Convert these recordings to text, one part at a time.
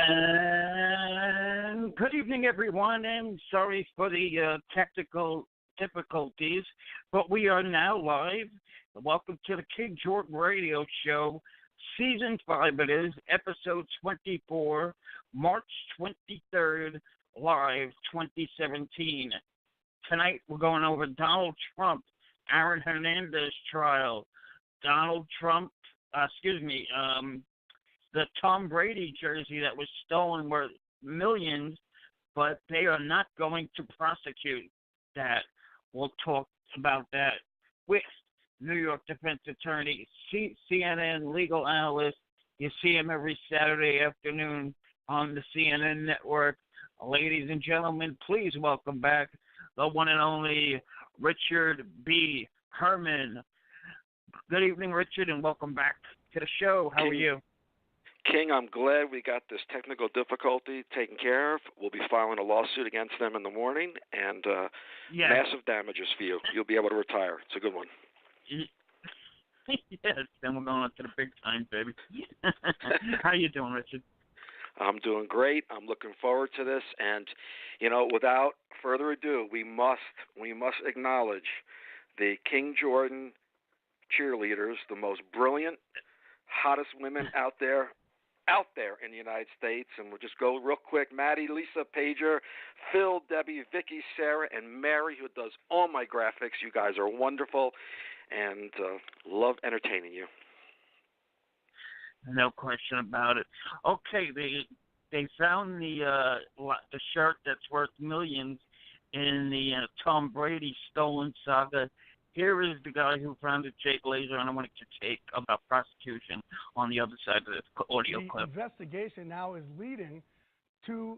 And good evening, everyone, and sorry for the technical difficulties, but we are now live. Welcome to the KJR Radio Show, Season 5 it is, Episode 24, March 23rd, live 2017. Tonight we're going over Donald Trump, Aaron Hernandez trial, Donald Trump, the Tom Brady jersey that was stolen worth millions, but they are not going to prosecute that. We'll talk about that with New York defense attorney, CNN legal analyst. You see him every Saturday afternoon on the CNN network. Ladies and gentlemen, please welcome back the one and only Richard B. Herman. Good evening, Richard, and welcome back to the show. How are you? King, I'm glad we got this technical difficulty taken care of. We'll be filing a lawsuit against them in the morning, and massive damages for you. You'll be able to retire. It's a good one. Yes, then we're going on to the big time, baby. How you doing, Richard? I'm doing great. I'm looking forward to this, and without further ado, we must acknowledge the King Jordan cheerleaders, the most brilliant, hottest women out there in the United States. And we'll just go real quick. Maddie, Lisa, Pager, Phil, Debbie, Vicky, Sarah, and Mary, who does all my graphics. You guys are wonderful and love entertaining you. No question about it. Okay, they found the shirt that's worth millions in the Tom Brady stolen saga. Here is the guy who found it, Jake Laser, and I want to take about prosecution on the other side of this audio clip. The investigation now is leading to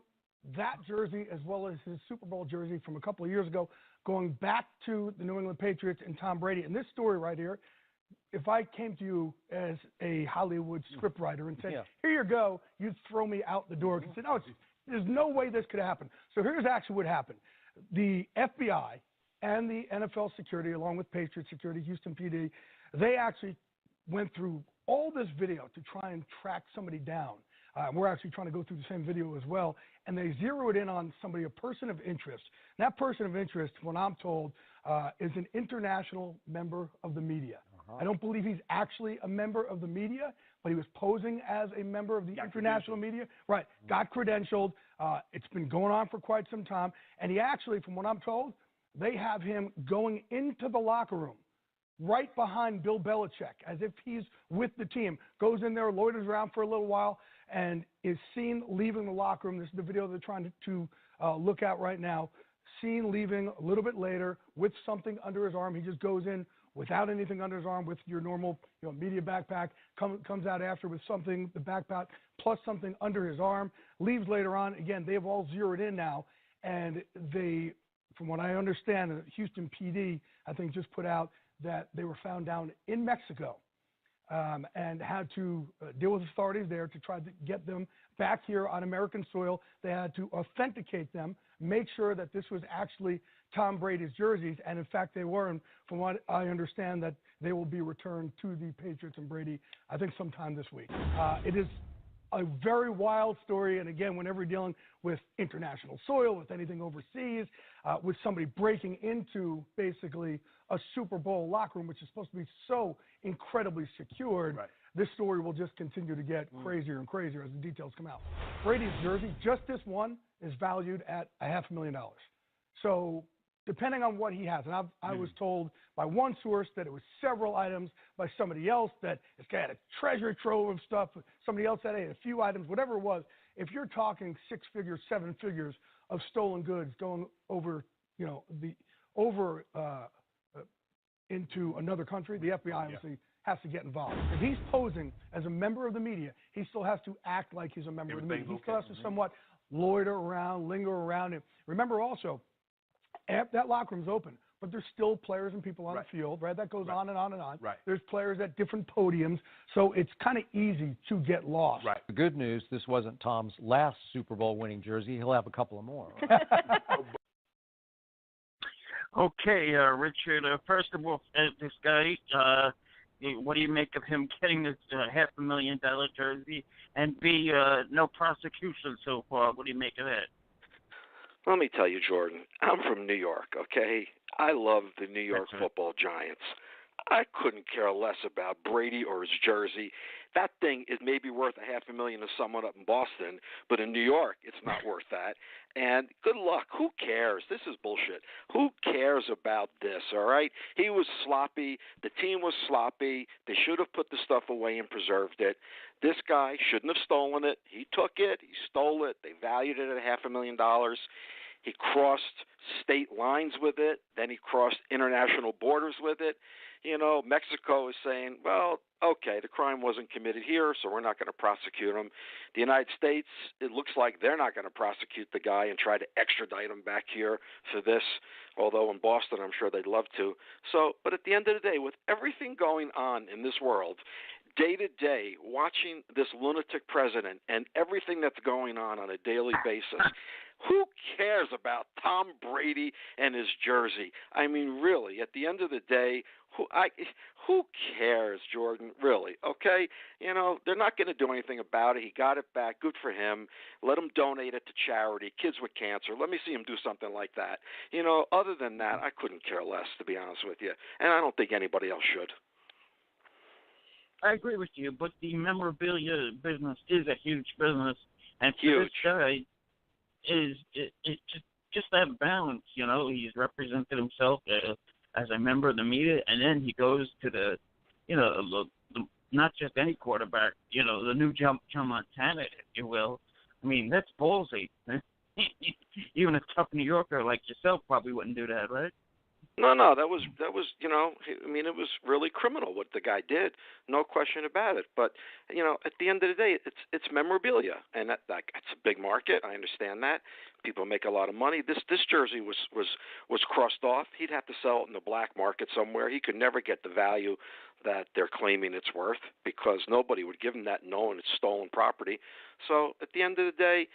that jersey as well as his Super Bowl jersey from a couple of years ago, going back to the New England Patriots and Tom Brady. And this story right here, if I came to you as a Hollywood scriptwriter and said, here you go, you'd throw me out the door and say, no, there's no way this could happen. So here's actually what happened. The FBI and the NFL security, along with Patriot Security, Houston PD, they actually went through all this video to try and track somebody down. We're actually trying to go through the same video as well, and they zeroed in on somebody, a person of interest. And that person of interest, when I'm told, is an international member of the media. I don't believe he's actually a member of the media, but he was posing as a member of the international media. Right, got credentialed. It's been going on for quite some time, and he actually, from what I'm told, they have him going into the locker room right behind Bill Belichick as if he's with the team, goes in there, loiters around for a little while, and is seen leaving the locker room. This is the video they're trying to look at right now. Seen leaving a little bit later with something under his arm. He just goes in without anything under his arm with your normal media backpack, comes out after with something, the backpack, plus something under his arm, leaves later on. Again, they've all zeroed in now, and they, from what I understand, Houston PD, I think, just put out that they were found down in Mexico and had to deal with authorities there to try to get them back here on American soil. They had to authenticate them, make sure that this was actually Tom Brady's jerseys, and in fact they were. And from what I understand, that they will be returned to the Patriots and Brady, I think, sometime this week. It is a very wild story, and again, whenever you're dealing with international soil, with anything overseas, with somebody breaking into basically a Super Bowl locker room, which is supposed to be so incredibly secured, this story will just continue to get crazier and crazier as the details come out. Brady's jersey, just this one, is valued at $500,000. So depending on what he has, and I was told by one source that it was several items, by somebody else that this guy had a treasure trove of stuff, somebody else said, hey, a few items, whatever it was. If you're talking 6 figures, 7 figures of stolen goods going over, into another country, the FBI obviously has to get involved. If he's posing as a member of the media, he still has to act like he's a member of the media. He still has to somewhat loiter around, linger around. And remember also, that locker room's open, but there's still players and people on the field, right? That goes on and on and on. There's players at different podiums, so it's kind of easy to get lost. The good news, this wasn't Tom's last Super Bowl winning jersey. He'll have a couple of more. Okay, Richard, first of all, this guy, What do you make of him getting this $500,000 jersey? And B, no prosecution so far. What do you make of that? Let me tell you, Jordan, I'm from New York, okay? I love the New York That's right. Football Giants. I couldn't care less about Brady or his jersey. That thing is maybe worth $500,000 to someone up in Boston, but in New York, it's not worth that. And good luck. Who cares? This is bullshit. Who cares about this, all right? He was sloppy. The team was sloppy. They should have put the stuff away and preserved it. This guy shouldn't have stolen it. He took it. He stole it. They valued it at $500,000. He crossed state lines with it. Then he crossed international borders with it. You know, Mexico is saying, well, okay, the crime wasn't committed here, so we're not going to prosecute him. The United States, it looks like they're not going to prosecute the guy and try to extradite him back here for this, although in Boston I'm sure they'd love to. So, but at the end of the day, with everything going on in this world, day to day, watching this lunatic president and everything that's going on a daily basis, who cares about Tom Brady and his jersey? I mean, really, at the end of the day, who cares, Jordan? Really, okay? You know, they're not going to do anything about it. He got it back. Good for him. Let him donate it to charity, kids with cancer. Let me see him do something like that. You know, other than that, I couldn't care less, to be honest with you. And I don't think anybody else should. I agree with you, but the memorabilia business is a huge business, and for Huge. this guy, is just that balance. You know, he's represented himself as a member of the media, and then he goes to the not just any quarterback. You know, the new Joe Montana, if you will. I mean, that's ballsy. Even a tough New Yorker like yourself probably wouldn't do that, right? No, that was you know, I mean, it was really criminal what the guy did, no question about it. But you know, at the end of the day, it's memorabilia, and that's a big market. I understand that people make a lot of money. This jersey was crossed off. He'd have to sell it in the black market somewhere. He could never get the value that they're claiming it's worth because nobody would give him that knowing it's stolen property. So at the end of the day,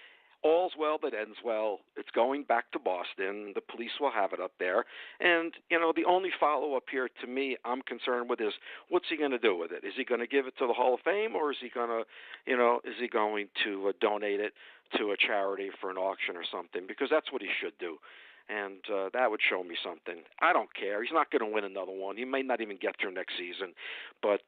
all's well that ends well. It's going back to Boston. The police will have it up there. And, you know, the only follow-up here to me I'm concerned with is what's he going to do with it? Is he going to give it to the Hall of Fame, or is he going to donate it to a charity for an auction or something? Because that's what he should do. And that would show me something. I don't care. He's not going to win another one. He may not even get through next season. But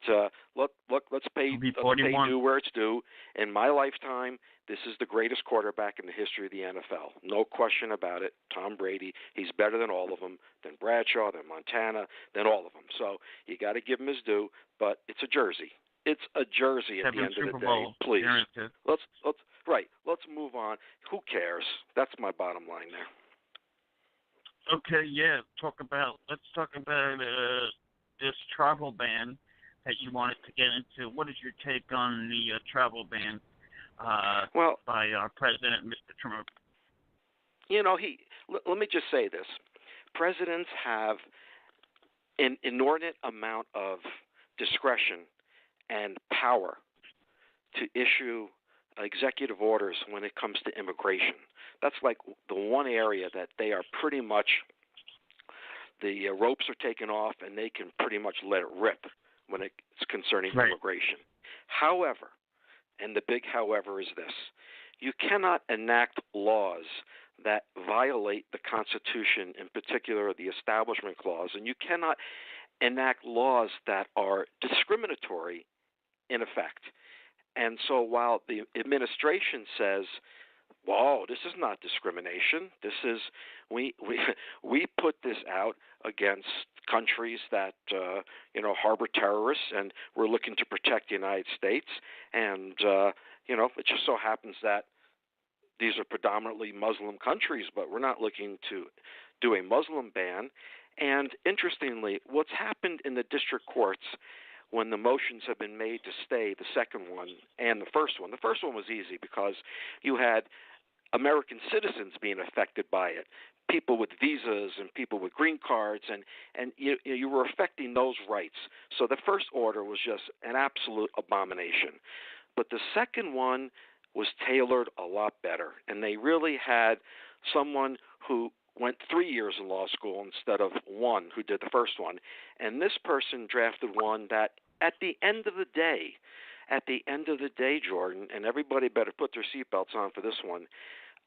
let's pay due where it's due. In my lifetime, this is the greatest quarterback in the history of the NFL. No question about it. Tom Brady. He's better than all of them, than Bradshaw, than Montana, than all of them. So you got to give him his due. But it's a jersey. It's a jersey at the end of the day. Please. Let's move on. Who cares? That's my bottom line there. Okay, yeah. Let's talk about this travel ban that you wanted to get into. What is your take on the travel ban by our president, Mr. Trump? You know, let me just say this. Presidents have an inordinate amount of discretion and power to issue executive orders when it comes to immigration. That's like the one area that they are pretty much, the ropes are taken off and they can pretty much let it rip when it's concerning immigration. However, and the big however is this, you cannot enact laws that violate the Constitution, in particular the Establishment Clause, and you cannot enact laws that are discriminatory in effect. And so while the administration says, whoa, this is not discrimination. This is we put this out against countries that harbor terrorists, and we're looking to protect the United States. And it just so happens that these are predominantly Muslim countries, but we're not looking to do a Muslim ban. And interestingly, what's happened in the district courts when the motions have been made to stay, the second one and the first one. The first one was easy because you had American citizens being affected by it, people with visas and people with green cards, and you were affecting those rights. So the first order was just an absolute abomination. But the second one was tailored a lot better, and they really had someone who went 3 years in law school instead of one who did the first one. And this person drafted one that at the end of the day, Jordan, and everybody better put their seatbelts on for this one,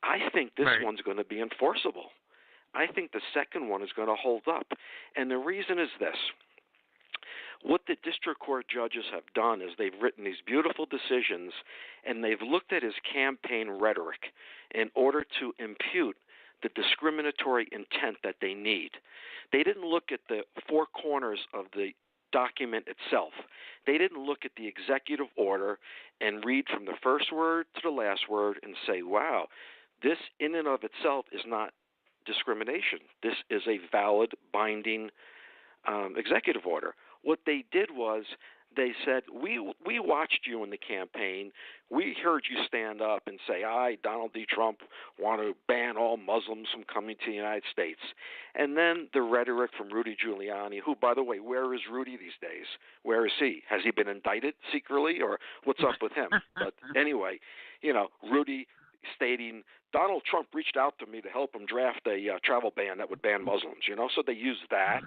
I think this one's going to be enforceable. I think the second one is going to hold up. And the reason is this. What the district court judges have done is they've written these beautiful decisions, and they've looked at his campaign rhetoric in order to impute the discriminatory intent that they need. They didn't look at the four corners of the document itself. They didn't look at the executive order and read from the first word to the last word and say, wow, this in and of itself is not discrimination. This is a valid, binding executive order. What they did was they said, we watched you in the campaign. We heard you stand up and say, I, Donald D. Trump, want to ban all Muslims from coming to the United States. And then the rhetoric from Rudy Giuliani, who, by the way, where is Rudy these days? Where is he? Has he been indicted secretly, or what's up with him? But anyway, Rudy stating, Donald Trump reached out to me to help him draft a travel ban that would ban Muslims, So they use that.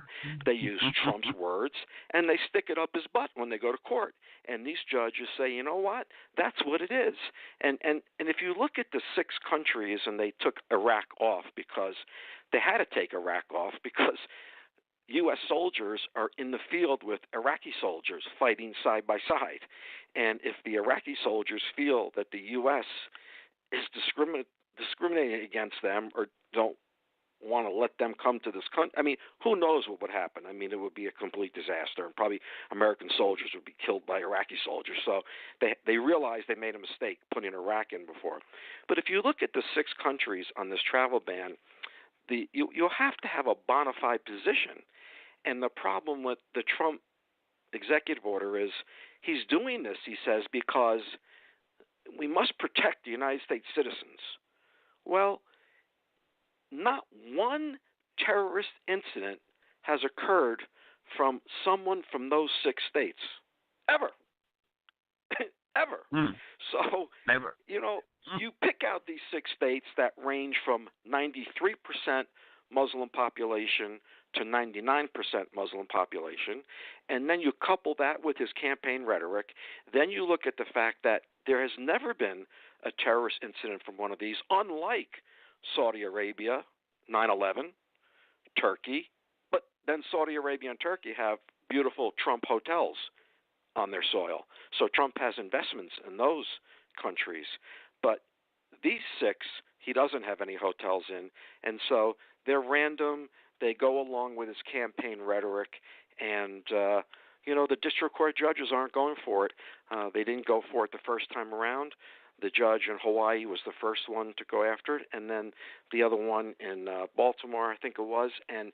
They use Trump's words, and they stick it up his butt when they go to court. And these judges say, you know what? That's what it is. And if you look at the 6 countries, and they took Iraq off because they had to take Iraq off because U.S. soldiers are in the field with Iraqi soldiers fighting side by side. And if the Iraqi soldiers feel that the U.S. is discriminating against them or don't want to let them come to this country. I mean, who knows what would happen? I mean, it would be a complete disaster, and probably American soldiers would be killed by Iraqi soldiers. So they realized they made a mistake putting Iraq in before. But if you look at the 6 countries on this travel ban, you'll have to have a bona fide position. And the problem with the Trump executive order is he's doing this, he says, because we must protect the United States citizens. Well, not one terrorist incident has occurred from someone from those 6 states. Ever. Ever. So, Never. You pick out these 6 states that range from 93% Muslim population to 99% Muslim population, and then you couple that with his campaign rhetoric. Then you look at the fact that there has never been a terrorist incident from one of these, unlike Saudi Arabia, 9/11, Turkey. But then Saudi Arabia and Turkey have beautiful Trump hotels on their soil. So Trump has investments in those countries. But these 6, he doesn't have any hotels in, and so they're random. They go along with his campaign rhetoric, and the district court judges aren't going for it. They didn't go for it the first time around. The judge in Hawaii was the first one to go after it, and then the other one in Baltimore, I think it was. And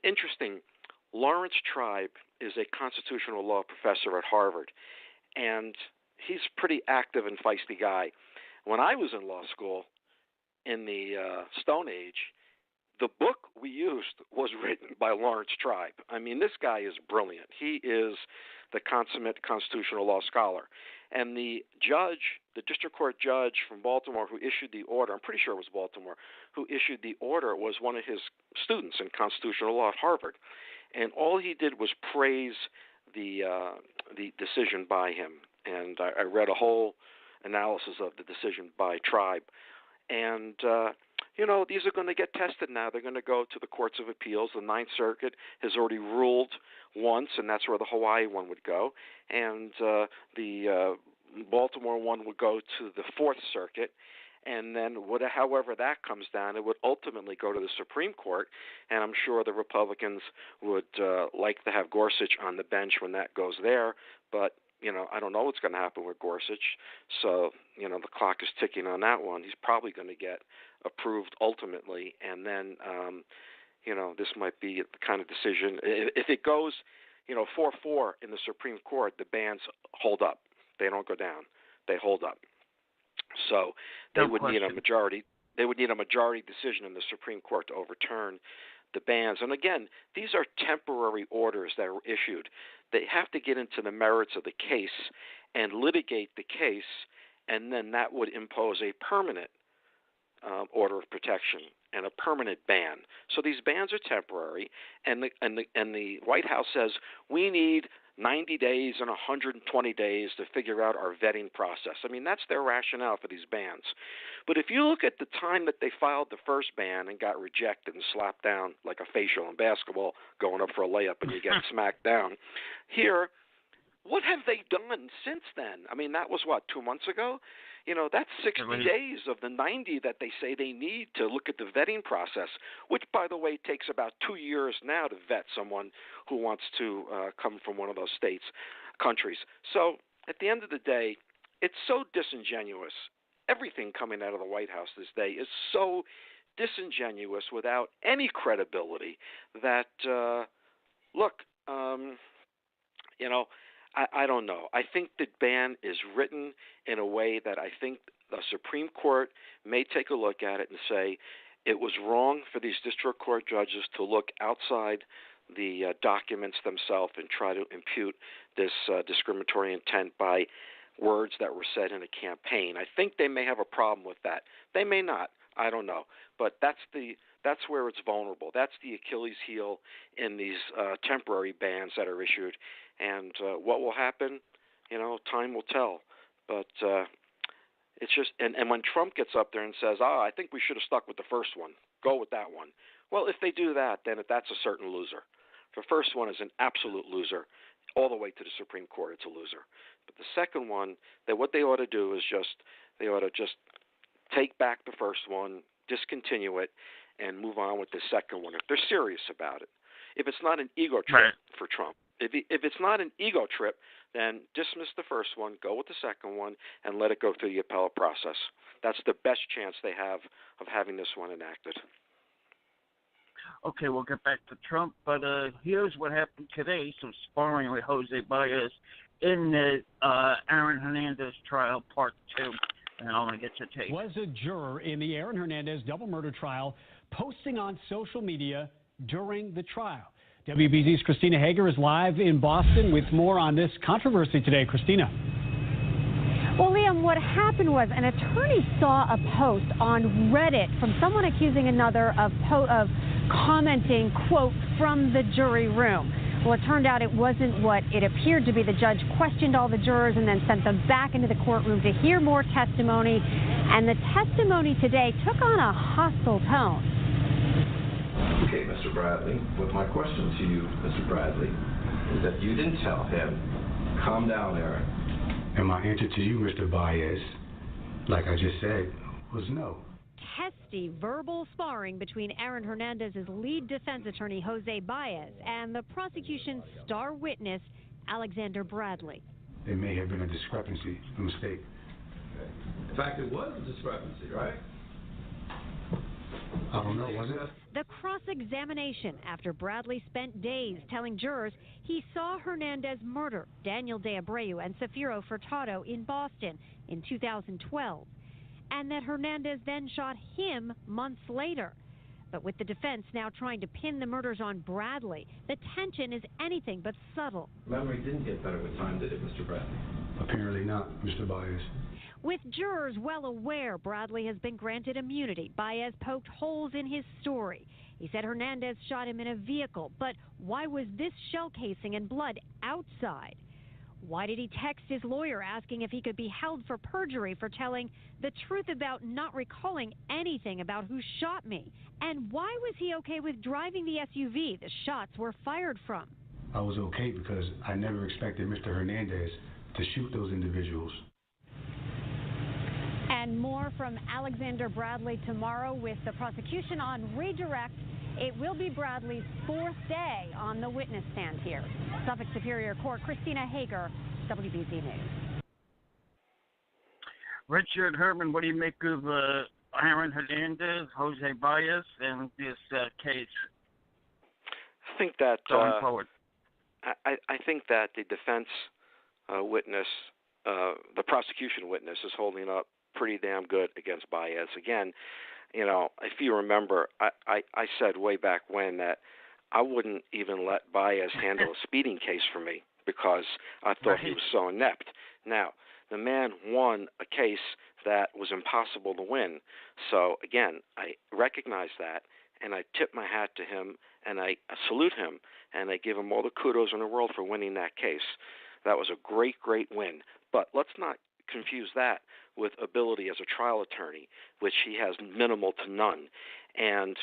interesting, Lawrence Tribe is a constitutional law professor at Harvard, and he's a pretty active and feisty guy. When I was in law school in the Stone Age, the book we used was written by Lawrence Tribe. I mean, this guy is brilliant. He is the consummate constitutional law scholar. And the district court judge from Baltimore who issued the order, I'm pretty sure it was Baltimore, who issued the order was one of his students in constitutional law at Harvard. And all he did was praise the decision by him. And I read a whole analysis of the decision by Tribe. And these are going to get tested now. They're going to go to the courts of appeals. The Ninth Circuit has already ruled once, and that's where the Hawaii one would go. And the Baltimore one would go to the Fourth Circuit. And then however that comes down, it would ultimately go to the Supreme Court. And I'm sure the Republicans would like to have Gorsuch on the bench when that goes there. But I don't know what's going to happen with Gorsuch. So, the clock is ticking on that one. He's probably going to get approved ultimately. And then, this might be the kind of decision. If it goes, 4-4 in the Supreme Court, the bans hold up. They don't go down. They hold up. So they would need a majority. They would need a majority decision in the Supreme Court to overturn the bans. And again, these are temporary orders that are issued. They have to get into the merits of the case and litigate the case, and then that would impose a permanent order of protection and a permanent ban. So these bans are temporary, and the White House says we need 90 days and 120 days to figure out our vetting process. I mean, that's their rationale for these bans. But if you look at the time that they filed the first ban and got rejected and slapped down like a facial in basketball going up for a layup and you get smacked down, here, what have they done since then? I mean, that was, 2 months ago? That's 60 days of the 90 that they say they need to look at the vetting process, which, by the way, takes about 2 years now to vet someone who wants to come from one of those countries. So at the end of the day, it's so disingenuous. Everything coming out of the White House this day is so disingenuous without any credibility that, I don't know. I think the ban is written in a way that I think the Supreme Court may take a look at it and say it was wrong for these district court judges to look outside the documents themselves and try to impute this discriminatory intent by words that were said in a campaign. I think they may have a problem with that. They may not. I don't know. But that's where it's vulnerable. That's the Achilles heel in these temporary bans that are issued. And what will happen, time will tell. But it's just, and when Trump gets up there and says, I think we should have stuck with the first one, go with that one. Well, if they do that, then that's a certain loser. The first one is an absolute loser. All the way to the Supreme Court, it's a loser. But the second one, what they ought to do is they ought to just take back the first one, discontinue it, and move on with the second one if they're serious about it. If it's not an ego trip for Trump, if it's not an ego trip, then dismiss the first one, go with the second one, and let it go through the appellate process. That's the best chance they have of having this one enacted. Okay, we'll get back to Trump, but here's what happened today, some sparring with Jose Baez in the Aaron Hernandez trial, part 2, and I want to get your take. Was a juror in the Aaron Hernandez double murder trial posting on social media during the trial. WBZ's Christina Hager is live in Boston with more on this controversy today. Christina. Well, Liam, what happened was an attorney saw a post on Reddit from someone accusing another of commenting, quote, from the jury room. Well, it turned out it wasn't what it appeared to be. The judge questioned all the jurors and then sent them back into the courtroom to hear more testimony. And the testimony today took on a hostile tone. Okay, Mr. Bradley, what my question to you, Mr. Bradley, is that you didn't tell him, calm down, Aaron. And my answer to you, Mr. Baez, like I just said, was no. Testy verbal sparring between Aaron Hernandez's lead defense attorney, Jose Baez, and the prosecution's star witness, Alexander Bradley. There may have been a discrepancy, a mistake. Okay. In fact, it was a discrepancy, right? I don't know, was it? The cross-examination after Bradley spent days telling jurors he saw Hernandez murder Daniel De Abreu and Safiro Furtado in Boston in 2012, and that Hernandez then shot him months later. But with the defense now trying to pin the murders on Bradley, the tension is anything but subtle. Memory didn't get better with time, did it, Mr. Bradley? Apparently not, Mr. Baez. With jurors well aware Bradley has been granted immunity, Baez poked holes in his story. He said Hernandez shot him in a vehicle, but why was this shell casing and blood outside? Why did he text his lawyer asking if he could be held for perjury for telling the truth about not recalling anything about who shot me? And why was he okay with driving the SUV the shots were fired from? I was okay because I never expected Mr. Hernandez to shoot those individuals. And more from Alexander Bradley tomorrow with the prosecution on redirect. It will be Bradley's 4th day on the witness stand here. Suffolk Superior Court, Christina Hager, WBZ News. Richard, Herman, what do you make of Aaron Hernandez, Jose Baez, and this case? I think that going forward. I think that the defense witness, the prosecution witness, is holding up pretty damn good against Baez. Again, if you remember, I said way back when that I wouldn't even let Baez handle a speeding case for me because I thought he was so inept. Now, the man won a case that was impossible to win. So, again, I recognize that, and I tip my hat to him, and I salute him, and I give him all the kudos in the world for winning that case. That was a great, great win. But let's not confuse that with ability as a trial attorney, which he has minimal to none. And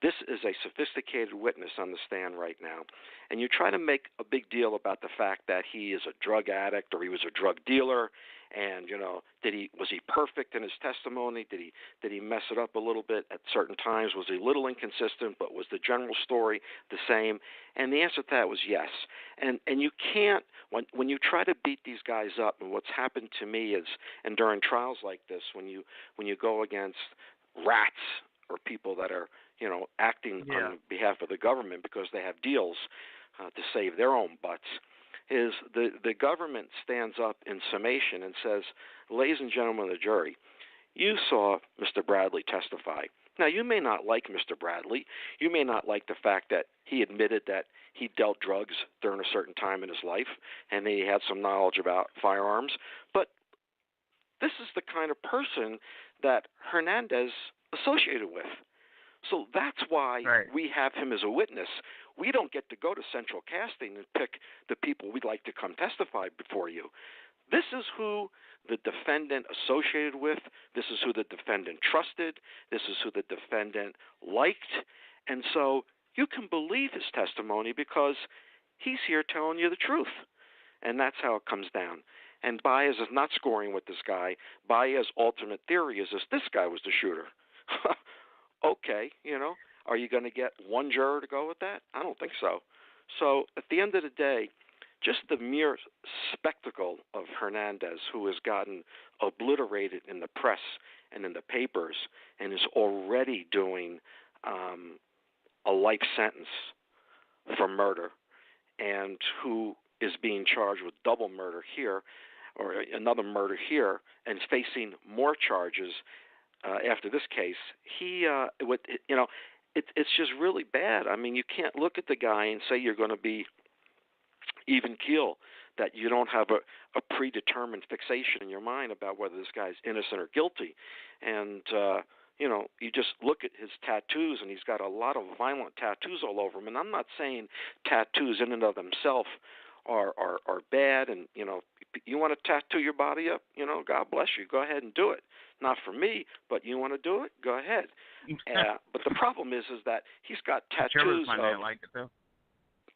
this is a sophisticated witness on the stand right now. And you try to make a big deal about the fact that he is a drug addict or he was a drug dealer, and was he perfect in his testimony? Did he mess it up a little bit at certain times? Was he a little inconsistent, but was the general story the same? And the answer to that was yes. And you can't, when you try to beat these guys up, and what's happened to me is, and during trials like this, when you go against rats or people that are acting on behalf of the government because they have deals to save their own butts, is the government stands up in summation and says, ladies and gentlemen of the jury, you saw Mr. Bradley testify. Now, you may not like Mr. Bradley. You may not like the fact that he admitted that he dealt drugs during a certain time in his life and he had some knowledge about firearms, but this is the kind of person that Hernandez associated with. So that's why we have him as a witness. We don't get to go to central casting and pick the people we'd like to come testify before you. This is who the defendant associated with. This is who the defendant trusted. This is who the defendant liked. And so you can believe his testimony because he's here telling you the truth. And that's how it comes down. And Baez is not scoring with this guy. Baez's ultimate theory is this guy was the shooter. Okay, are you going to get one juror to go with that? I don't think so. So at the end of the day, just the mere spectacle of Hernandez, who has gotten obliterated in the press and in the papers and is already doing a life sentence for murder, and who is being charged with double murder here or another murder here and is facing more charges after this case, it's just really bad. I mean, you can't look at the guy and say you're going to be even keel, that you don't have a predetermined fixation in your mind about whether this guy's innocent or guilty. And, you just look at his tattoos, and he's got a lot of violent tattoos all over him. And I'm not saying tattoos in and of themselves are bad, and, you want to tattoo your body up, God bless you, go ahead and do it. Not for me, but you want to do it, go ahead. But the problem is that he's got tattoos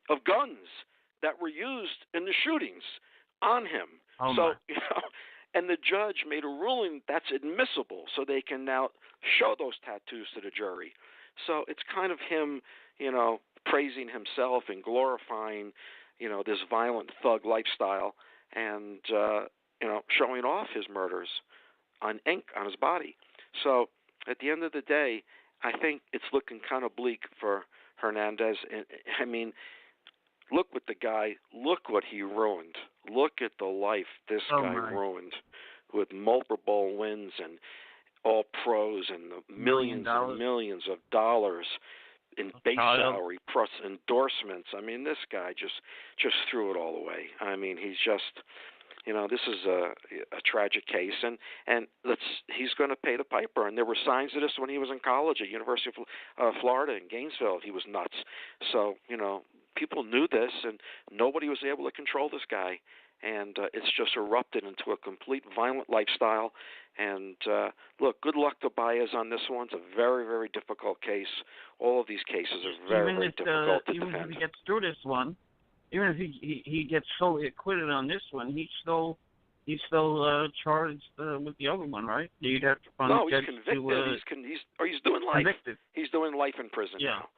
of guns that were used in the shootings on him. And the judge made a ruling that's admissible, so they can now show those tattoos to the jury. So it's kind of him, praising himself and glorifying, this violent thug lifestyle, and showing off his murders on ink on his body. So at the end of the day, I think it's looking kind of bleak for Hernandez. I mean, look what he ruined. Look at the life this guy ruined, with multiple wins and all pros and millions and millions of dollars in base salary plus endorsements. I mean, this guy just threw it all away. I mean, he's just, this is a tragic case, and he's going to pay the piper. And there were signs of this when he was in college at University of Florida in Gainesville. He was nuts. So, people knew this, and nobody was able to control this guy. And it's just erupted into a complete violent lifestyle. And look, good luck to Baez on this one. It's a very, very difficult case. All of these cases are very, very difficult to defend. Even if he gets through this one, even if he gets solely acquitted on this one, he's still charged with the other one, right? You'd have to no, he's convicted. He's doing life. Convicted. He's doing life in prison now.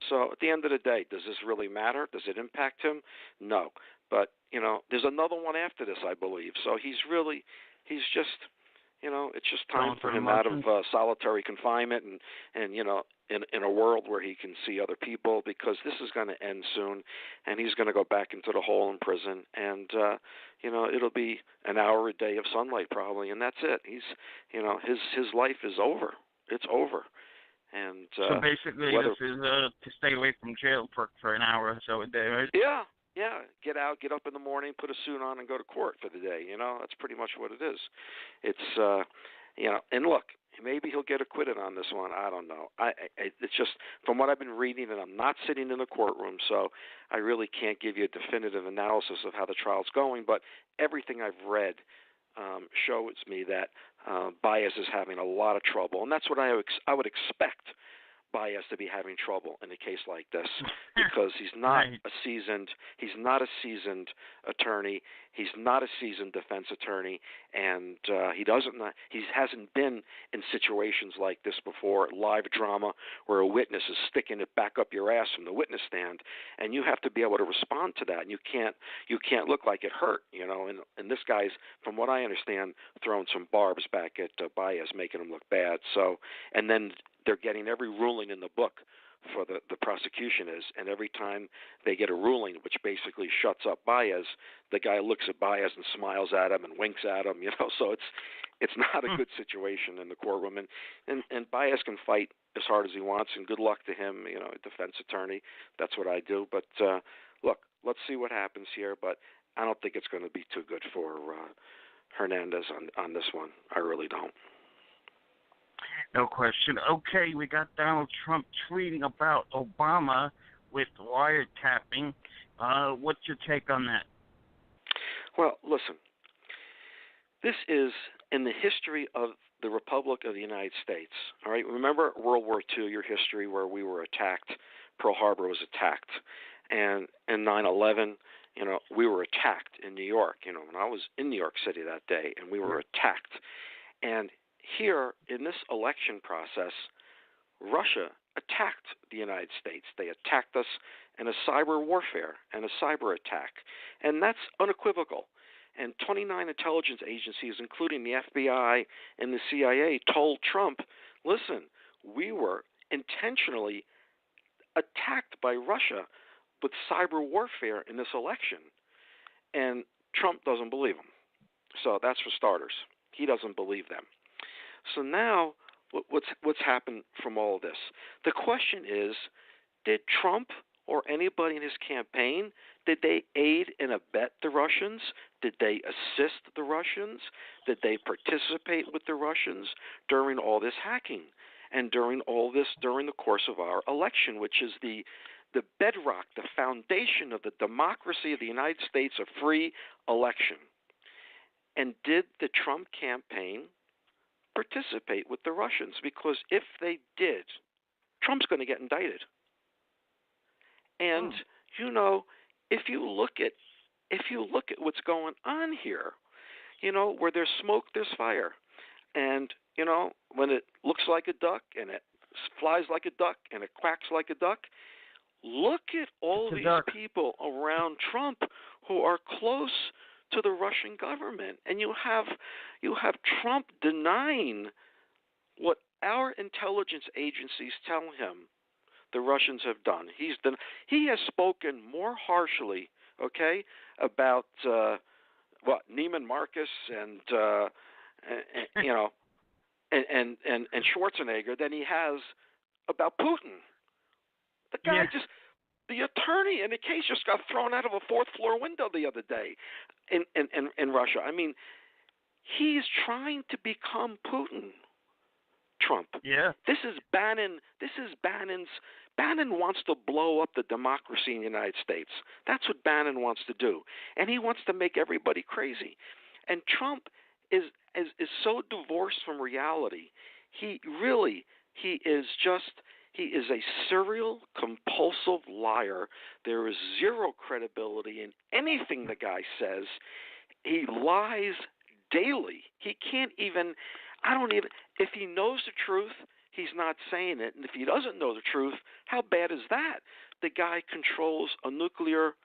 So at the end of the day, does this really matter? Does it impact him? No. But, there's another one after this, I believe. So he's just, it's just time for him out of solitary confinement and in a world where he can see other people, because this is going to end soon, and he's going to go back into the hole in prison, and, it'll be an hour a day of sunlight probably, and that's it. He's, his life is over. It's over. And so basically, this is to stay away from jail for an hour or so a day, right? Yeah. Get out, get up in the morning, put a suit on, and go to court for the day. That's pretty much what it is. It's, and look, maybe he'll get acquitted on this one. I don't know. It's just from what I've been reading, and I'm not sitting in the courtroom, so I really can't give you a definitive analysis of how the trial's going. But everything I've read shows me that Baez is having a lot of trouble, and that's what I would expect Baez to be having trouble in a case like this, because he's not a seasoned attorney. He's not a seasoned defense attorney, and he hasn't been in situations like this before, live drama where a witness is sticking it back up your ass from the witness stand, and you have to be able to respond to that. And you can't look like it hurt, And this guy's, from what I understand, throwing some barbs back at Baez, making him look bad. So, and then they're getting every ruling in the book for the prosecution is, and every time they get a ruling which basically shuts up Baez, the guy looks at Baez and smiles at him and winks at him, So it's not a good situation in the courtroom, and Baez can fight as hard as he wants, and good luck to him, a defense attorney. That's what I do. But look, let's see what happens here. But I don't think it's going to be too good for Hernandez on this one. I really don't. No question. Okay, we got Donald Trump tweeting about Obama with wiretapping. What's your take on that? Well, listen. This is in the history of the Republic of the United States. All right, remember World War II, your history, where we were attacked. Pearl Harbor was attacked, and in 9/11, we were attacked in New York. When I was in New York City that day, and we were attacked, and here, in this election process, Russia attacked the United States. They attacked us in a cyber warfare and a cyber attack. And that's unequivocal. And 29 intelligence agencies, including the FBI and the CIA, told Trump, listen, we were intentionally attacked by Russia with cyber warfare in this election. And Trump doesn't believe them. So that's for starters. He doesn't believe them. So now, what's happened from all of this? The question is, did Trump or anybody in his campaign, did they aid and abet the Russians? Did they assist the Russians? Did they participate with the Russians during all this hacking and during all this during the course of our election, which is the bedrock, the foundation of the democracy of the United States, a free election? And did the Trump campaign participate with the Russians? Because if they did, Trump's going to get indicted. And if you look at what's going on here, where there's smoke, there's fire, and when it looks like a duck and it flies like a duck and it quacks like a duck, look at all these people around Trump who are close to the Russian government, and you have Trump denying what our intelligence agencies tell him the Russians have done. He has spoken more harshly, about Neiman Marcus and Schwarzenegger than he has about Putin. The guy the attorney in the case just got thrown out of a fourth floor window the other day in Russia. I mean, he's trying to become Putin, Trump. Yeah. This is Bannon wants to blow up the democracy in the United States. That's what Bannon wants to do. And he wants to make everybody crazy. And Trump is so divorced from reality. He is a serial, compulsive liar. There is zero credibility in anything the guy says. He lies daily. He can't even, if he knows the truth, he's not saying it. And if he doesn't know the truth, how bad is that? The guy controls a nuclear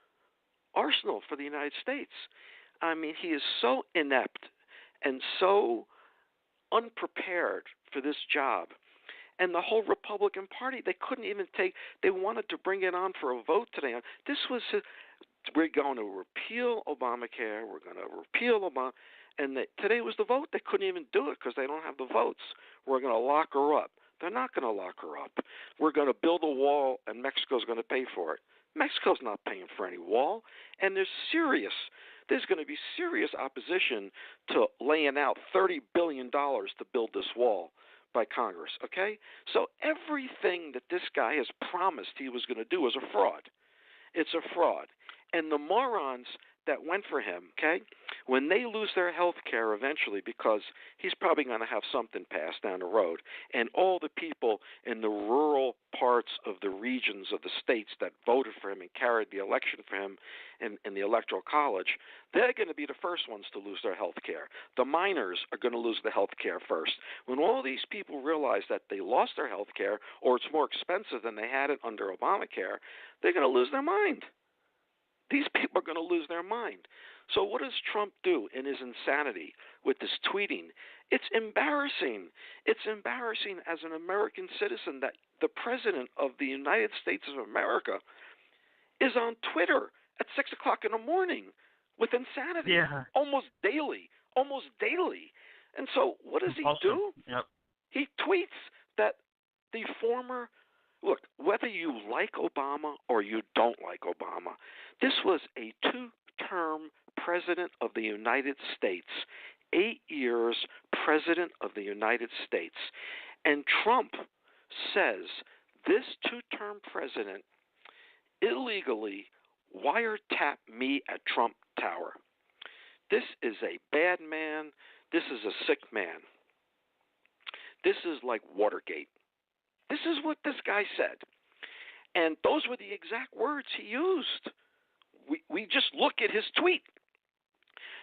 arsenal for the United States. I mean, he is so inept and so unprepared for this job. And the whole Republican Party, they couldn't even they wanted to bring it on for a vote today. We're going to repeal Obamacare, we're going to repeal Obama, and today was the vote. They couldn't even do it because they don't have the votes. We're going to lock her up. They're not going to lock her up. We're going to build a wall, and Mexico's going to pay for it. Mexico's not paying for any wall, and there's going to be serious opposition to laying out $30 billion to build this wall. by Congress, okay? So everything that this guy has promised he was going to do is a fraud. It's a fraud. And the morons that went for him, okay, when they lose their health care eventually, because he's probably going to have something passed down the road, and all the people in the rural parts of the regions of the states that voted for him and carried the election for him in the Electoral College, they're going to be the first ones to lose their health care. The minors are going to lose the health care first. When all these people realize that they lost their health care or it's more expensive than they had it under Obamacare, they're going to lose their mind. These people are going to lose their mind. So what does Trump do in his insanity with this tweeting? It's embarrassing. It's embarrassing as an American citizen that the President of the United States of America is on Twitter at 6 o'clock in the morning with insanity, almost daily. And so what does he do? Yep. He tweets that the former – look, whether you like Obama or you don't like Obama, this was a two-term president of the United States, 8 years president of the United States. And Trump says this two-term president illegally wiretapped me at Trump Tower. This is a bad man. This is a sick man. This is like Watergate. This is what this guy said. And those were the exact words he used. We just look at his tweet.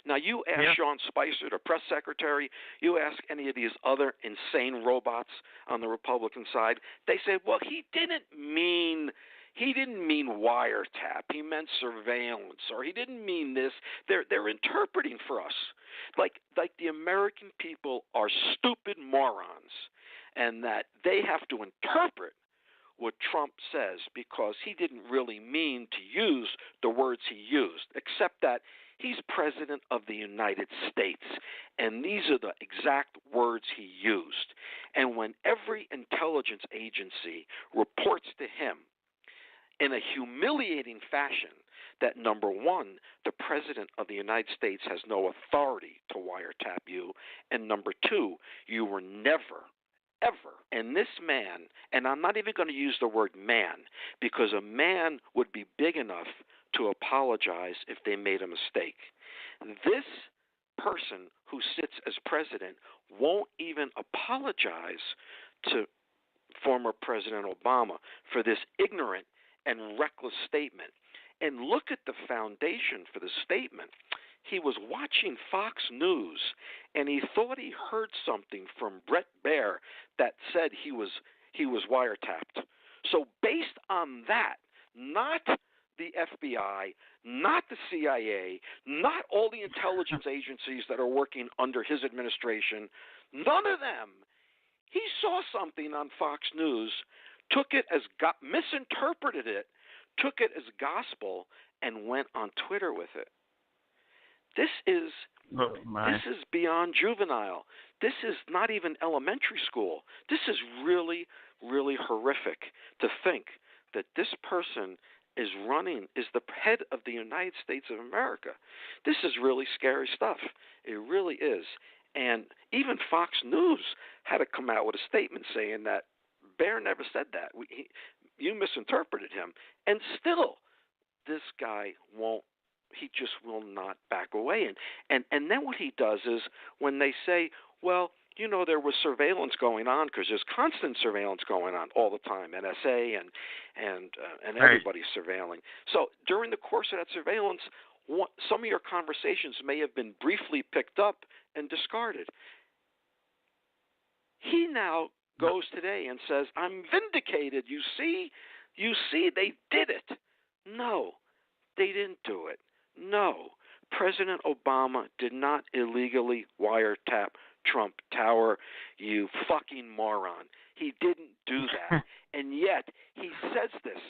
Now, you ask Sean Spicer, the press secretary, you ask any of these other insane robots on the Republican side, they say, well, he didn't mean wiretap. He meant surveillance, or he didn't mean this. They're interpreting for us. Like the American people are stupid morons, and that they have to interpret what Trump says because he didn't really mean to use the words he used, except that he's president of the United States, and these are the exact words he used. And when every intelligence agency reports to him in a humiliating fashion that, number one, the president of the United States has no authority to wiretap you, and number two, you were never, ever, and this man, and I'm not even going to use the word man, because a man would be big enough to apologize if they made a mistake. This person who sits as president won't even apologize to former President Obama for this ignorant and reckless statement. And look at the foundation for the statement. He was watching Fox News, and he thought he heard something from Brett Baier that said he was wiretapped. So based on that, not the FBI, not the CIA, not all the intelligence agencies that are working under his administration, none of them. He saw something on Fox News, took it as misinterpreted it, took it as gospel, and went on Twitter with it. This is beyond juvenile. This is not even elementary school. This is really, really horrific to think that this person is the head of the United States of America. This is really scary stuff. It really is. And even Fox News had to come out with a statement saying that Baier never said that. You misinterpreted him. And still, this guy he just will not back away. And then what he does is when they say, well, you know, there was surveillance going on, because there's constant surveillance going on all the time, NSA and everybody's surveilling. So during the course of that surveillance, some of your conversations may have been briefly picked up and discarded. He now goes today and says, I'm vindicated. You see, they did it. No, they didn't do it. No, President Obama did not illegally wiretap Trump Tower, you fucking moron. He didn't do that. And yet he says this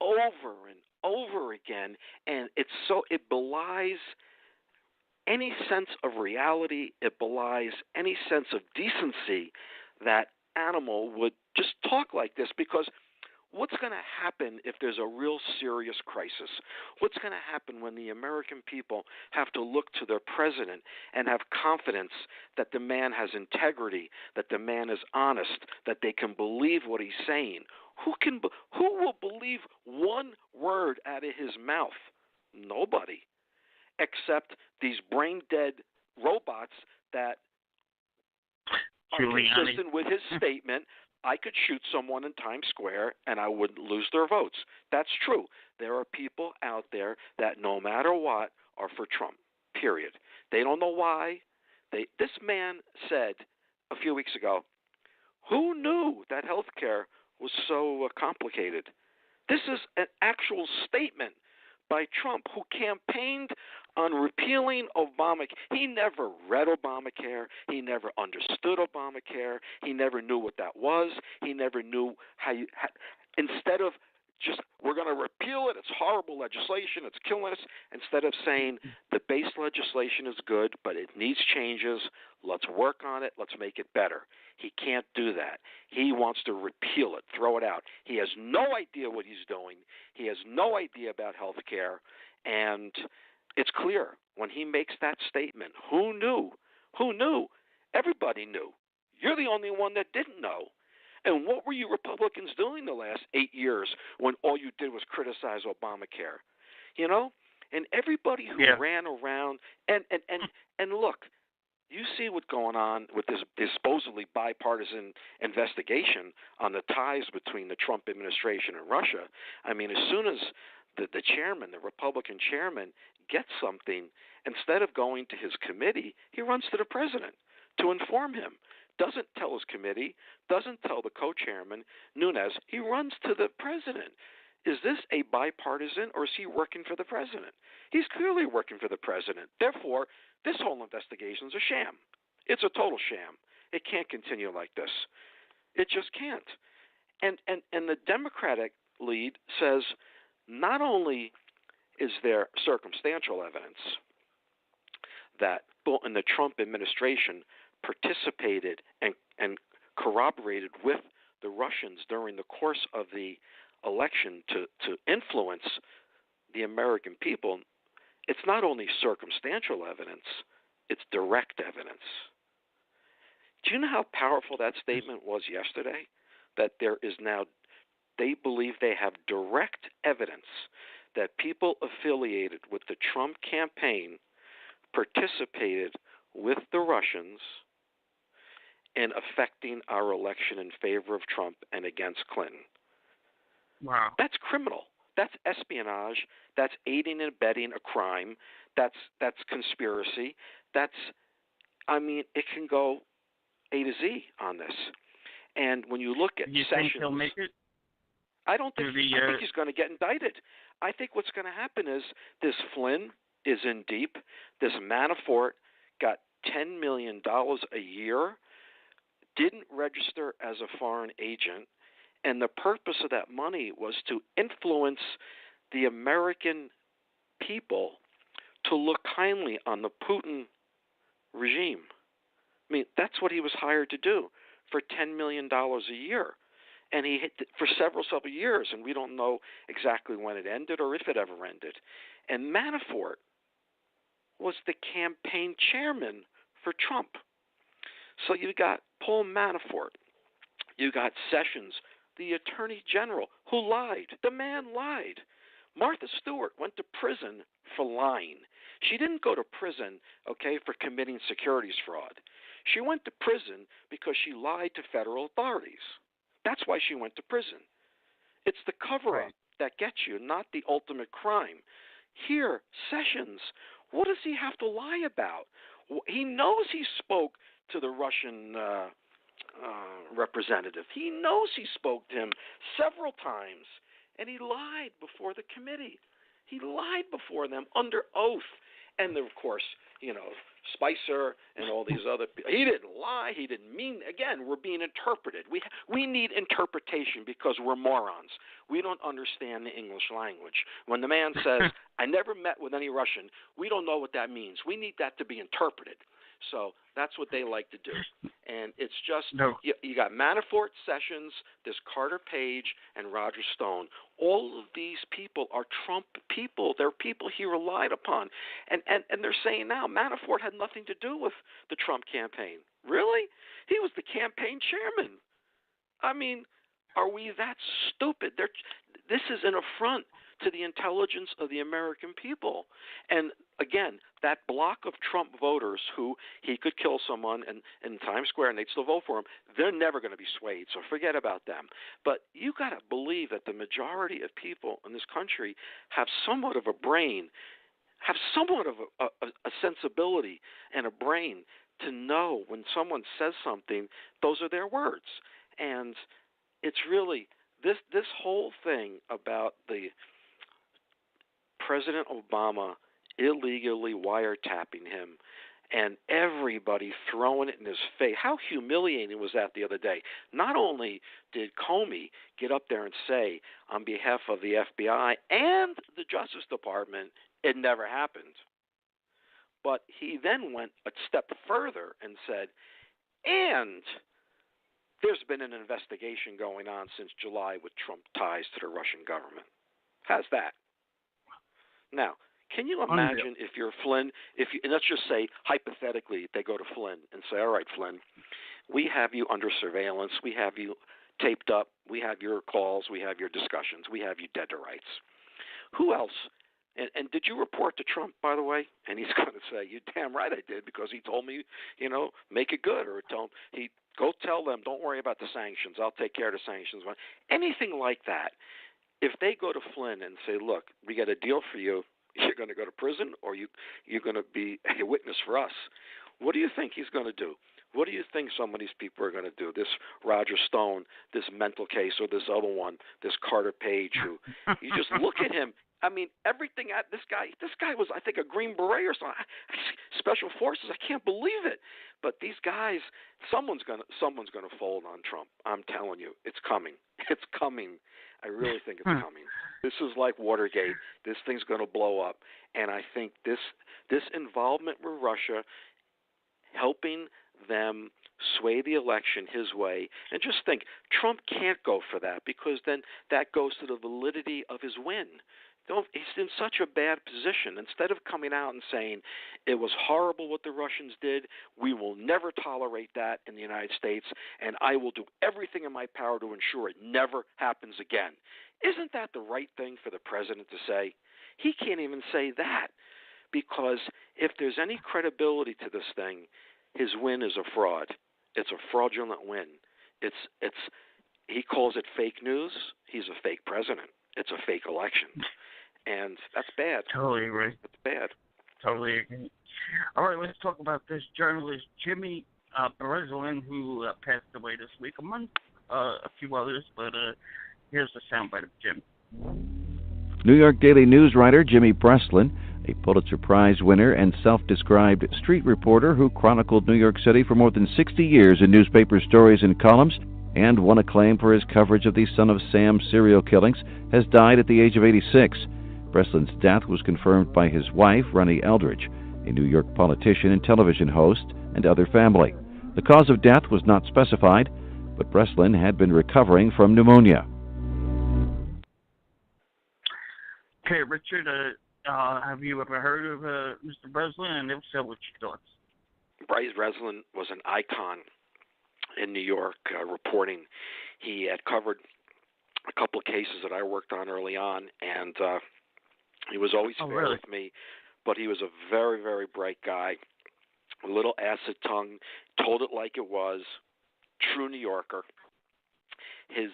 over and over again, and it belies any sense of reality. It belies any sense of decency that animal would just talk like this, because what's going to happen if there's a real serious crisis? What's going to happen when the American people have to look to their president and have confidence that the man has integrity, that the man is honest, that they can believe what he's saying? Who will believe one word out of his mouth? Nobody, except these brain-dead robots that are consistent with his statement, I could shoot someone in Times Square and I wouldn't lose their votes. That's true. There are people out there that no matter what are for Trump, period. They don't know why. This man said a few weeks ago, who knew that health care was so complicated? This is an actual statement by Trump, who campaigned on repealing Obamacare. He never read Obamacare. He never understood Obamacare. He never knew what that was. He never knew instead of just, we're going to repeal it, it's horrible legislation, it's killing us, instead of saying the base legislation is good, but it needs changes, let's work on it, let's make it better. He can't do that. He wants to repeal it, throw it out. He has no idea what he's doing. He has no idea about health care, and it's clear when he makes that statement. Who knew? Who knew? Everybody knew. You're the only one that didn't know. And what were you Republicans doing the last 8 years when all you did was criticize Obamacare? You know? And everybody who ran around and look, you see what's going on with this supposedly bipartisan investigation on the ties between the Trump administration and Russia. I mean, as soon as the chairman, the Republican chairman, gets something, instead of going to his committee, he runs to the president to inform him. Doesn't tell his committee, doesn't tell the co-chairman, Nunes. He runs to the president. Is this a bipartisan, or is he working for the president? He's clearly working for the president. Therefore, this whole investigation is a sham. It's a total sham. It can't continue like this. It just can't. And the Democratic lead says not only is there circumstantial evidence that in the Trump administration participated and corroborated with the Russians during the course of the election to influence the American people. It's not only circumstantial evidence, it's direct evidence. Do you know how powerful that statement was yesterday? That there is now, they believe they have direct evidence that people affiliated with the Trump campaign participated with the Russians in affecting our election in favor of Trump and against Clinton. Wow. That's criminal. That's espionage. That's aiding and abetting a crime. That's conspiracy. It can go A to Z on this. And when you look at you Sessions, think he'll make it? I think he's going to get indicted. I think what's going to happen is this Flynn is in deep. This Manafort got $10 million a year, didn't register as a foreign agent, and the purpose of that money was to influence the American people to look kindly on the Putin regime. I mean, that's what he was hired to do for $10 million a year. And he hit it for several years, and we don't know exactly when it ended or if it ever ended. And Manafort was the campaign chairman for Trump. So you got Paul Manafort, you got Sessions, the attorney general, who lied. The man lied. Martha Stewart went to prison for lying. She didn't go to prison, for committing securities fraud. She went to prison because she lied to federal authorities. That's why she went to prison. It's the cover-up that gets you, not the ultimate crime. Here, Sessions, what does he have to lie about? He knows he spoke to the Russian representative. He knows he spoke to him several times, and he lied before the committee. He lied before them under oath. And then, of course, Spicer and all these other people. He didn't lie. He didn't mean. Again, we're being interpreted. We need interpretation because we're morons. We don't understand the English language. When the man says, I never met with any Russian, we don't know what that means. We need that to be interpreted. So that's what they like to do. And it's just, No. you got Manafort, Sessions, there's Carter Page, and Roger Stone. All of these people are Trump people. They're people he relied upon. And they're saying now Manafort had nothing to do with the Trump campaign. Really? He was the campaign chairman. I mean, are we that stupid? This is an affront to the intelligence of the American people. And again, that block of Trump voters who he could kill someone in Times Square and they'd still vote for him, they're never going to be swayed, so forget about them. But you got to believe that the majority of people in this country have somewhat of a brain, have somewhat of a sensibility and a brain to know when someone says something, those are their words. And it's really this whole thing about the President Obama illegally wiretapping him and everybody throwing it in his face. How humiliating was that the other day? Not only did Comey get up there and say on behalf of the FBI and the Justice Department it never happened, but he then went a step further and said, and there's been an investigation going on since July with Trump ties to the Russian government. How's that? Now, can you imagine if you're Flynn, and let's just say, hypothetically, they go to Flynn and say, all right, Flynn, we have you under surveillance, we have you taped up, we have your calls, we have your discussions, we have you dead to rights. Who else? And did you report to Trump, by the way? And he's going to say, you're damn right I did, because he told me, make it good, or go tell them, don't worry about the sanctions, I'll take care of the sanctions. Anything like that. If they go to Flynn and say, look, we got a deal for you, you're going to go to prison or you're going to be a witness for us, what do you think he's going to do? What do you think some of these people are going to do? This Roger Stone, this mental case, or this other one, this Carter Page, who you just look at him. I mean, everything at this guy was, I think, a Green Beret or something. Special Forces. I can't believe it. But these guys, someone's gonna fold on Trump. I'm telling you, it's coming. It's coming. I really think it's coming. This is like Watergate. This thing's going to blow up. And I think this involvement with Russia, helping them sway the election his way, and just think, Trump can't go for that because then that goes to the validity of his win. He's in such a bad position. Instead of coming out and saying it was horrible what the Russians did, we will never tolerate that in the United States, and I will do everything in my power to ensure it never happens again. Isn't that the right thing for the president to say? He can't even say that, because if there's any credibility to this thing, his win is a fraud. It's a fraudulent win. He calls it fake news. He's a fake president. It's a fake election. And that's bad. Totally agree. It's bad. Totally agree. All right, let's talk about this journalist, Jimmy Breslin, who passed away this week, among a few others, but here's the soundbite of Jim. New York Daily News writer Jimmy Breslin, a Pulitzer Prize winner and self-described street reporter who chronicled New York City for more than 60 years in newspaper stories and columns, and won acclaim for his coverage of the Son of Sam serial killings, has died at the age of 86. Breslin's death was confirmed by his wife, Ronnie Eldridge, a New York politician and television host, and other family. The cause of death was not specified, but Breslin had been recovering from pneumonia. Okay, Richard, have you ever heard of Mr. Breslin? And if so, what's your thoughts? Bryce Breslin was an icon in New York reporting. He had covered a couple of cases that I worked on early on, and he was always fair with me, but he was a very, very bright guy, a little acid tongue, told it like it was, true New Yorker. His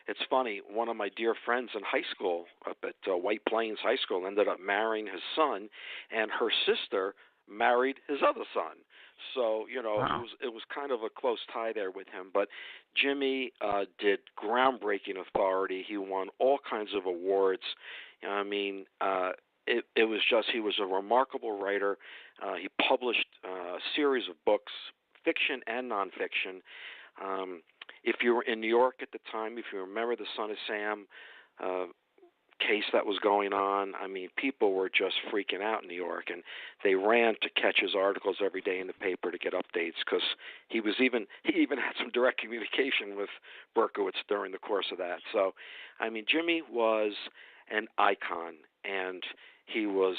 it's funny, one of my dear friends in high school up at White Plains High School ended up marrying his son, and her sister married his other son. So, wow. It was kind of a close tie there with him. But Jimmy did groundbreaking authority. He won all kinds of awards. I mean, it was just, he was a remarkable writer. He published a series of books, fiction and nonfiction. If you were in New York at the time, if you remember the Son of Sam case that was going on. I mean, people were just freaking out in New York, and they ran to catch his articles every day in the paper to get updates, because he even had some direct communication with Berkowitz during the course of that. So, I mean, Jimmy was an icon, and he was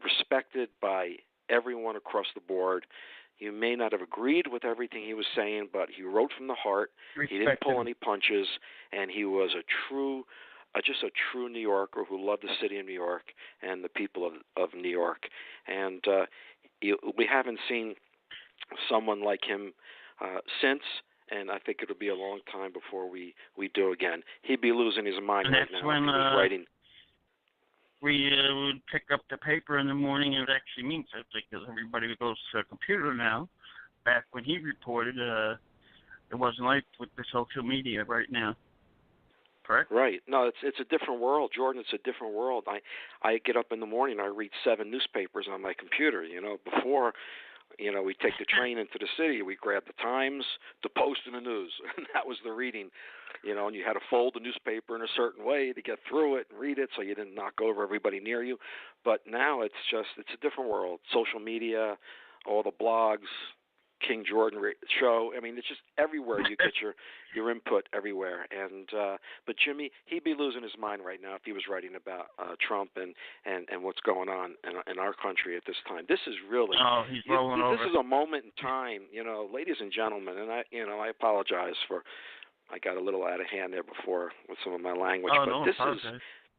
respected by everyone across the board. You may not have agreed with everything he was saying, but he wrote from the heart. He didn't pull any punches, and he was just a true New Yorker who loved the city of New York and the people of New York. And we haven't seen someone like him since, and I think it'll be a long time before we do again. He'd be losing his mind right now if he was writing. We would pick up the paper in the morning, and it actually means that because everybody goes to a computer now. Back when he reported, it wasn't like with the social media right now. Correct? Right. No, it's a different world, Jordan. It's a different world. I get up in the morning, I read 7 newspapers on my computer. Before, we take the train into the city, we grab the Times, the Post, and the News, and that was the reading. And you had to fold the newspaper in a certain way to get through it and read it so you didn't knock over everybody near you. But now it's a different world. Social media, all the blogs, King Jordan show. I mean, it's just everywhere you get your input everywhere. And but Jimmy, he'd be losing his mind right now if he was writing about Trump and what's going on in our country at this time. This is really he's rolling over. This is a moment in time, ladies and gentlemen. And I apologize for I got a little out of hand there before with some of my language. But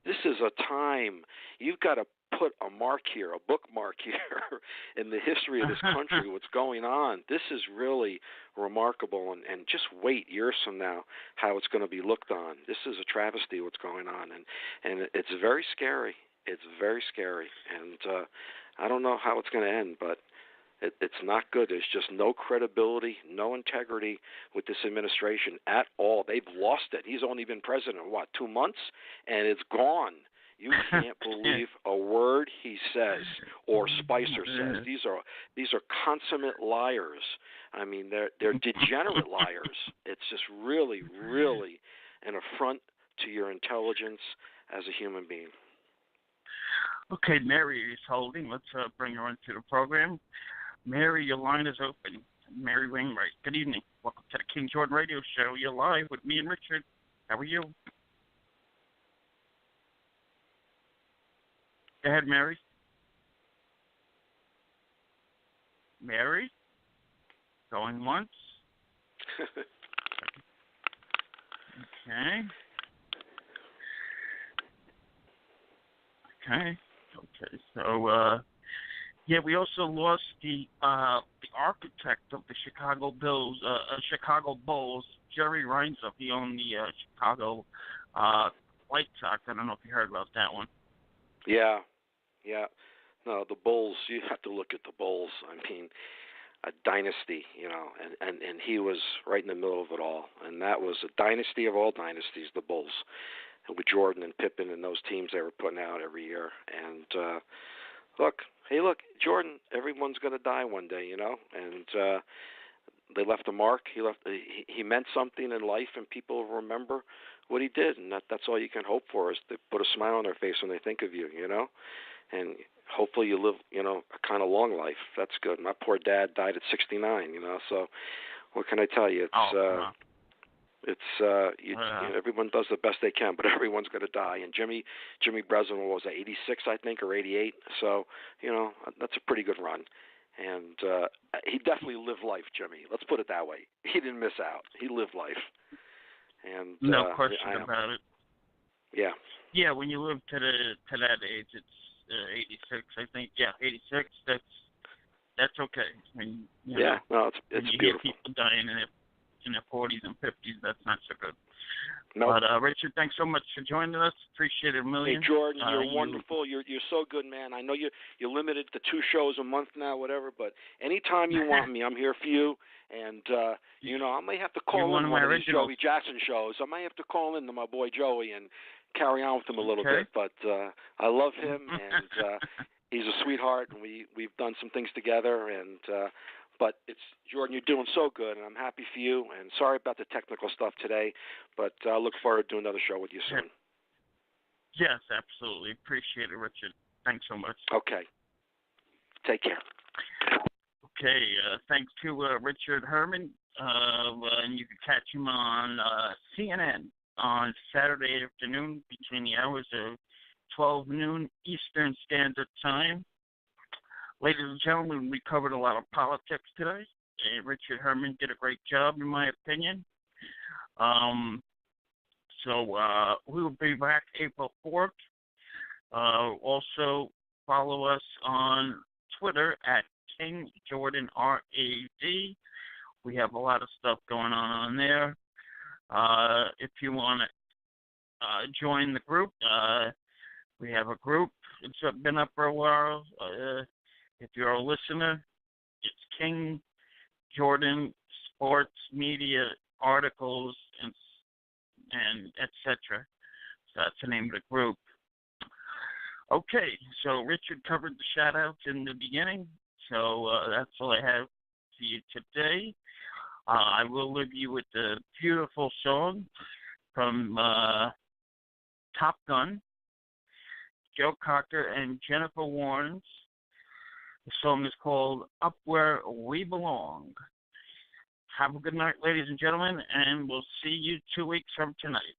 this is a time you've got to put a mark here, a bookmark here in the history of this country, what's going on. This is really remarkable, and just wait years from now how it's going to be looked on. This is a travesty what's going on, and it's very scary. It's very scary, and I don't know how it's going to end, but it's not good. There's just no credibility, no integrity with this administration at all. They've lost it. He's only been president, 2 months, and it's gone. You can't believe a word he says or Spicer says. These are consummate liars. I mean, they're degenerate liars. It's just really, really an affront to your intelligence as a human being. Okay, Mary is holding. Let's bring her into the program. Mary, your line is open. Mary Wainwright. Good evening. Welcome to the King Jordan Radio Show. You're live with me and Richard. How are you? Go ahead, Mary. Mary? Going once? Okay. So, we also lost the architect of the Chicago Bulls, Jerry Reinsdorf. He owned the Chicago White Sox. I don't know if you heard about that one. Yeah. No, the Bulls, you have to look at the Bulls. I mean, a dynasty, and he was right in the middle of it all. And that was a dynasty of all dynasties, the Bulls, and with Jordan and Pippen and those teams they were putting out every year. And look, Jordan, everyone's going to die one day, and they left a mark. He meant something in life, and people remember what he did, and that's all you can hope for, is to put a smile on their face when they think of you, and hopefully you live, a kind of long life. That's good. My poor dad died at 69, so what can I tell you? Everyone does the best they can, but everyone's going to die. And Jimmy Breslin was 86, I think, or 88. So, that's a pretty good run. And he definitely lived life, Jimmy. Let's put it that way. He didn't miss out. He lived life. And no question about it. Yeah. Yeah, when you live to that age, it's 86, I think. Yeah, 86. That's okay. I mean, it's when you beautiful. hear people dying in their 40s and 50s, that's not so good. Nope. But Richard, thanks so much for joining us. Appreciate it a million. Hey, Jordan, you're wonderful. You're so good, man. I know you're limited to 2 shows a month now, whatever. But anytime you want me, I'm here for you. And I may have to call in one of these Joey Jackson shows. I may have to call in to my boy Joey and carry on with him a little bit. But I love him, and he's a sweetheart, and we've done some things together. And but it's Jordan, you're doing so good, and I'm happy for you. And sorry about the technical stuff today, but I look forward to doing another show with you soon. Yes, absolutely. Appreciate it, Richard. Thanks so much. Okay. Take care. Okay, thanks to Richard Herman. And you can catch him on CNN on Saturday afternoon between the hours of 12 noon Eastern Standard Time. Ladies and gentlemen, we covered a lot of politics today. And Richard Herman did a great job, in my opinion. So we will be back April 4th. Also, follow us on Twitter at King Jordan RAD. We have a lot of stuff going on there. If you want to join the group, we have a group. It's been up for a while. If you're a listener, it's King Jordan Sports Media Articles and etc. So that's the name of the group. Okay, so Richard covered the shout-outs in the beginning, so that's all I have for you today. I will leave you with a beautiful song from Top Gun, Joe Cocker and Jennifer Warnes. The song is called Up Where We Belong. Have a good night, ladies and gentlemen, and we'll see you 2 weeks from tonight.